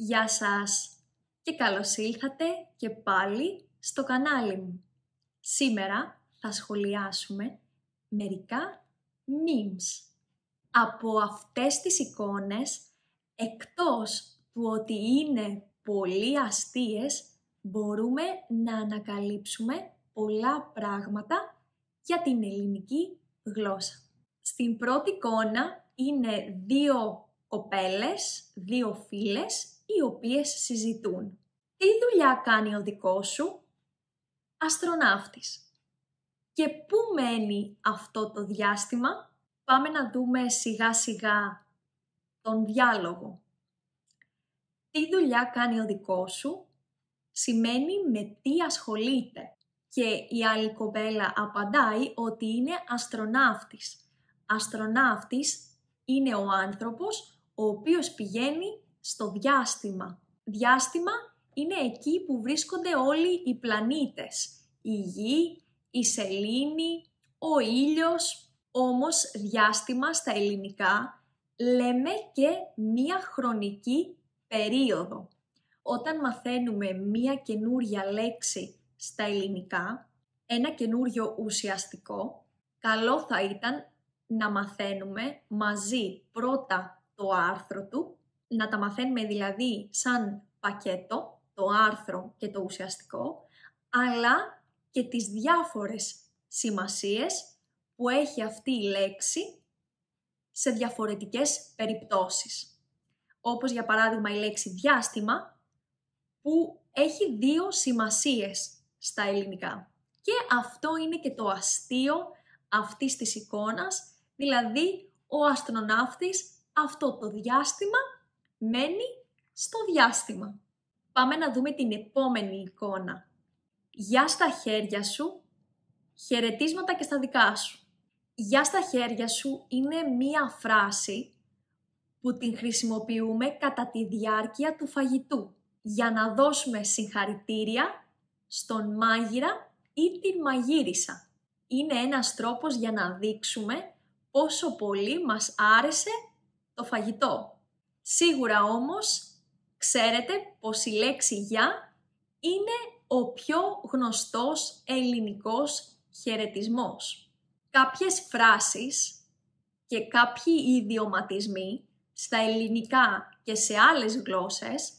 Γεια σας και καλώς ήλθατε και πάλι στο κανάλι μου. Σήμερα θα σχολιάσουμε μερικά memes. Από αυτές τις εικόνες, εκτός του ότι είναι πολύ αστείες, μπορούμε να ανακαλύψουμε πολλά πράγματα για την ελληνική γλώσσα. Στην πρώτη εικόνα είναι δύο κοπέλες, δύο φίλες, οι οποίες συζητούν. Τι δουλειά κάνει ο δικός σου? Αστροναύτης. Και πού μένει αυτό το διάστημα? Πάμε να δούμε σιγά σιγά τον διάλογο. Τι δουλειά κάνει ο δικός σου? Σημαίνει με τι ασχολείται. Και η άλλη κοπέλα απαντάει ότι είναι αστροναύτης. Αστροναύτης είναι ο άνθρωπος ο οποίος πηγαίνει στο διάστημα. Διάστημα είναι εκεί που βρίσκονται όλοι οι πλανήτες. Η Γη, η Σελήνη, ο ήλιος. Όμως διάστημα στα ελληνικά λέμε και μία χρονική περίοδο. Όταν μαθαίνουμε μία καινούρια λέξη στα ελληνικά, ένα καινούριο ουσιαστικό, καλό θα ήταν να μαθαίνουμε μαζί πρώτα το άρθρο του, να τα μαθαίνουμε δηλαδή σαν πακέτο, το άρθρο και το ουσιαστικό, αλλά και τις διάφορες σημασίες που έχει αυτή η λέξη σε διαφορετικές περιπτώσεις. Όπως για παράδειγμα η λέξη διάστημα, που έχει δύο σημασίες στα ελληνικά. Και αυτό είναι και το αστείο αυτής της εικόνας, δηλαδή ο αστροναύτης αυτό το διάστημα μένει στο διάστημα. Πάμε να δούμε την επόμενη εικόνα. Γεια στα χέρια σου, χαιρετίσματα και στα δικά σου. Γεια στα χέρια σου είναι μία φράση που την χρησιμοποιούμε κατά τη διάρκεια του φαγητού για να δώσουμε συγχαρητήρια στον μάγειρα ή την μαγείρισα. Είναι ένας τρόπος για να δείξουμε πόσο πολύ μας άρεσε το φαγητό. Σίγουρα όμως ξέρετε πως η λέξη γεια είναι ο πιο γνωστός ελληνικός χαιρετισμός. Κάποιες φράσεις και κάποιοι ιδιωματισμοί στα ελληνικά και σε άλλες γλώσσες,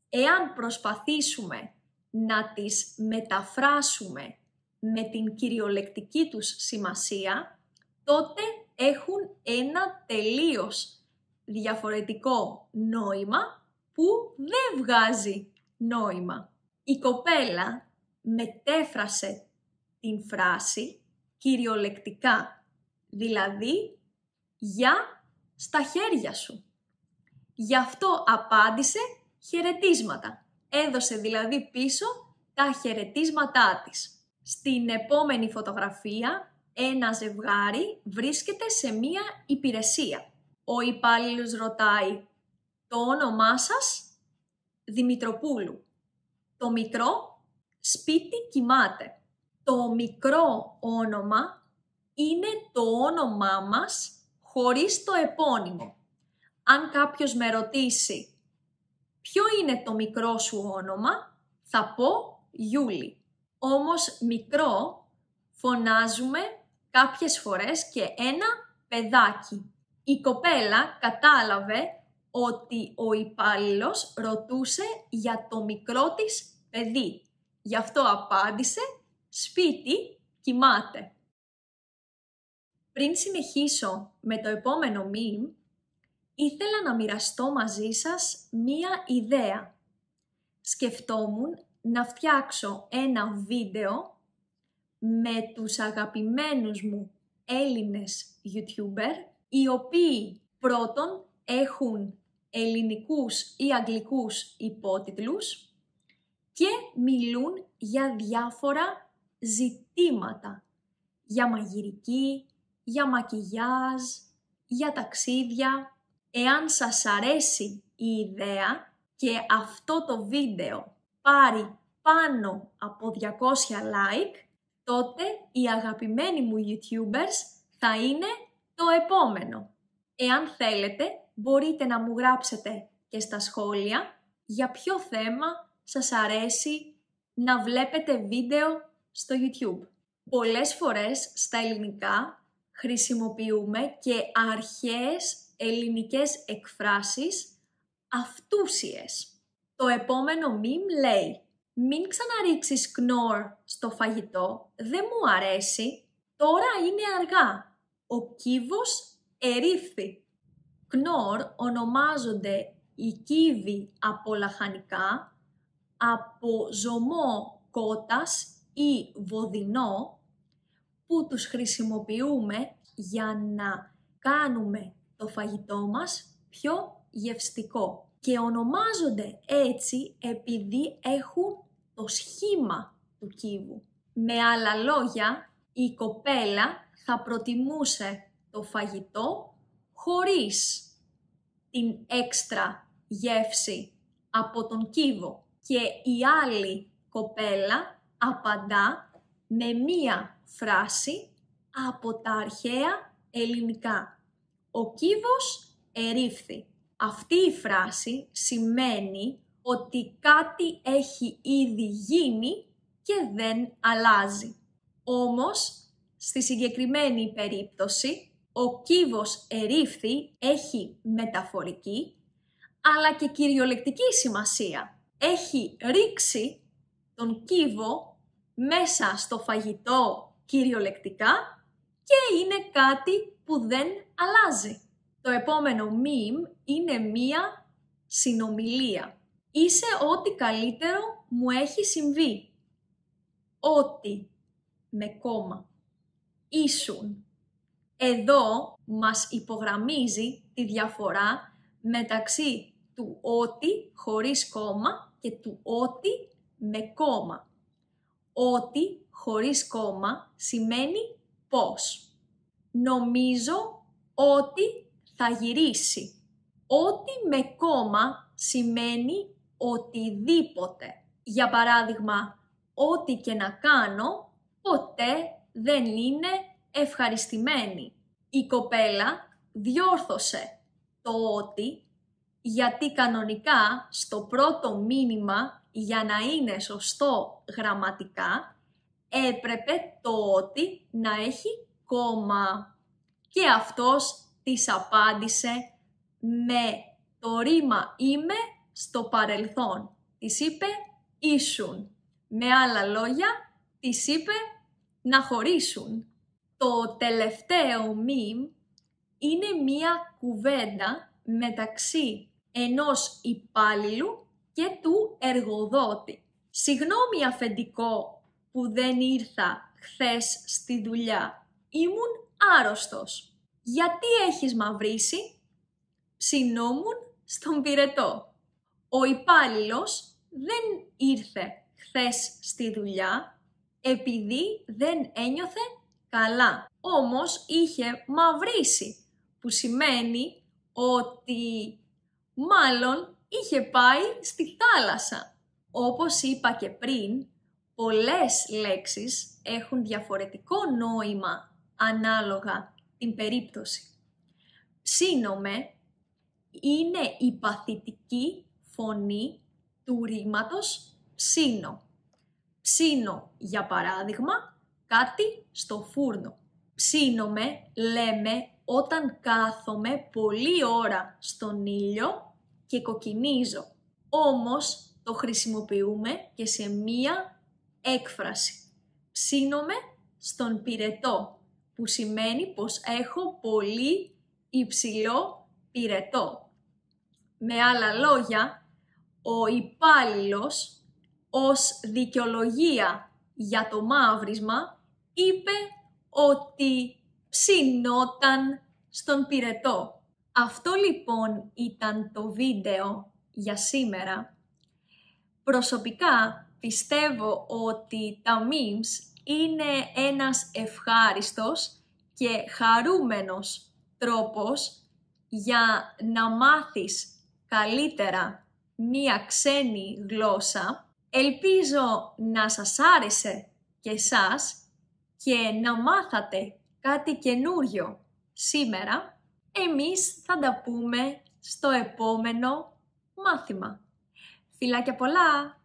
εάν προσπαθήσουμε να τις μεταφράσουμε με την κυριολεκτική τους σημασία, τότε έχουν ένα τελείως διαφορετικό νόημα που δεν βγάζει νόημα. Η κοπέλα μετέφρασε την φράση κυριολεκτικά, δηλαδή «γεια στα χέρια σου». Γι' αυτό απάντησε χαιρετίσματα. Έδωσε δηλαδή πίσω τα χαιρετίσματά της. Στην επόμενη φωτογραφία ένα ζευγάρι βρίσκεται σε μία υπηρεσία. Ο υπάλληλος ρωτάει «Το όνομά σας?» Δημητροπούλου. Το μικρό σπίτι κοιμάται. Το μικρό όνομα είναι το όνομά μας χωρίς το επώνυμο. Αν κάποιος με ρωτήσει «Ποιο είναι το μικρό σου όνομα?» θα πω «Γιούλη». Όμως μικρό φωνάζουμε κάποιες φορές και ένα παιδάκι. Η κοπέλα κατάλαβε ότι ο υπάλληλος ρωτούσε για το μικρό της παιδί. Γι' αυτό απάντησε «Σπίτι κοιμάται». Πριν συνεχίσω με το επόμενο meme, ήθελα να μοιραστώ μαζί σας μία ιδέα. Σκεφτόμουν να φτιάξω ένα βίντεο με τους αγαπημένους μου Έλληνες YouTuber, οι οποίοι πρώτον έχουν ελληνικούς ή αγγλικούς υπότιτλους και μιλούν για διάφορα ζητήματα, για μαγειρική, για μακιγιάζ, για ταξίδια. Εάν σας αρέσει η ιδέα και αυτό το βίντεο πάρει πάνω από 200 like, τότε οι αγαπημένοι μου YouTubers θα είναι το επόμενο. Εάν θέλετε, μπορείτε να μου γράψετε και στα σχόλια για ποιο θέμα σας αρέσει να βλέπετε βίντεο στο YouTube. Πολλές φορές στα ελληνικά χρησιμοποιούμε και αρχαίες ελληνικές εκφράσεις αυτούσιες. Το επόμενο meme λέει «Μην ξαναρίξεις κνόρ στο φαγητό, δεν μου αρέσει, τώρα είναι αργά, ο κύβος ερήφθη». Κνόρ ονομάζονται οι κύβοι από λαχανικά, από ζωμό κότας ή βοδινό, που τους χρησιμοποιούμε για να κάνουμε το φαγητό μας πιο γευστικό. Και ονομάζονται έτσι επειδή έχουν το σχήμα του κύβου. Με άλλα λόγια, η κοπέλα θα προτιμούσε το φαγητό χωρίς την έξτρα γεύση από τον κύβο. Και η άλλη κοπέλα απαντά με μία φράση από τα αρχαία ελληνικά. Ο κύβος ερήφθη. Αυτή η φράση σημαίνει ότι κάτι έχει ήδη γίνει και δεν αλλάζει. Όμως, στη συγκεκριμένη περίπτωση, ο κύβος ερήφθη έχει μεταφορική, αλλά και κυριολεκτική σημασία. Έχει ρίξει τον κύβο μέσα στο φαγητό κυριολεκτικά και είναι κάτι που δεν αλλάζει. Το επόμενο meme είναι μία συνομιλία. Είσαι ό,τι καλύτερο μου έχει συμβεί. Ότι με κόμμα. Ήσουν. Εδώ μας υπογραμμίζει τη διαφορά μεταξύ του ότι χωρίς κόμμα και του ότι με κόμμα. Ότι χωρίς κόμμα σημαίνει πώς. Νομίζω ότι θα γυρίσει. Ότι με κόμμα σημαίνει οτιδήποτε. Για παράδειγμα, ό,τι και να κάνω, ποτέ δεν είναι ευχαριστημένη. Η κοπέλα διόρθωσε το ότι, γιατί κανονικά στο πρώτο μήνυμα για να είναι σωστό γραμματικά έπρεπε το ότι να έχει κόμμα. Και αυτός της απάντησε με το ρήμα είμαι στο παρελθόν. Της είπε ήσουν. Με άλλα λόγια, της είπε να χωρίσουν. Το τελευταίο meme είναι μία κουβέντα μεταξύ ενός υπάλληλου και του εργοδότη. Συγγνώμη αφεντικό που δεν ήρθα χθες στη δουλειά. Ήμουν άρρωστος. Γιατί έχεις μαυρίσει? Ψινόμουν στον πυρετό. Ο υπάλληλος δεν ήρθε χθες στη δουλειά επειδή δεν ένιωθε καλά. Όμως είχε μαυρίσει, που σημαίνει ότι μάλλον είχε πάει στη θάλασσα. Όπως είπα και πριν, πολλές λέξεις έχουν διαφορετικό νόημα ανάλογα την περίπτωση. Ψήνομαι είναι η παθητική φωνή του ρήματος ψήνω. Ψήνω, για παράδειγμα, κάτι στο φούρνο. Ψήνομαι, λέμε, όταν κάθομαι πολλή ώρα στον ήλιο και κοκκινίζω. Όμως το χρησιμοποιούμε και σε μία έκφραση. Ψήνομαι στον πυρετό, που σημαίνει πως έχω πολύ υψηλό πυρετό. Με άλλα λόγια, ο υπάλληλος ως δικαιολογία για το μαύρισμα είπε ότι ψινόταν στον πυρετό. Αυτό λοιπόν ήταν το βίντεο για σήμερα. Προσωπικά πιστεύω ότι τα memes είναι ένας ευχάριστος και χαρούμενος τρόπος για να μάθεις καλύτερα μία ξένη γλώσσα. Ελπίζω να σας άρεσε και εσάς και να μάθατε κάτι καινούριο σήμερα. Εμείς θα τα πούμε στο επόμενο μάθημα. Φιλάκια πολλά!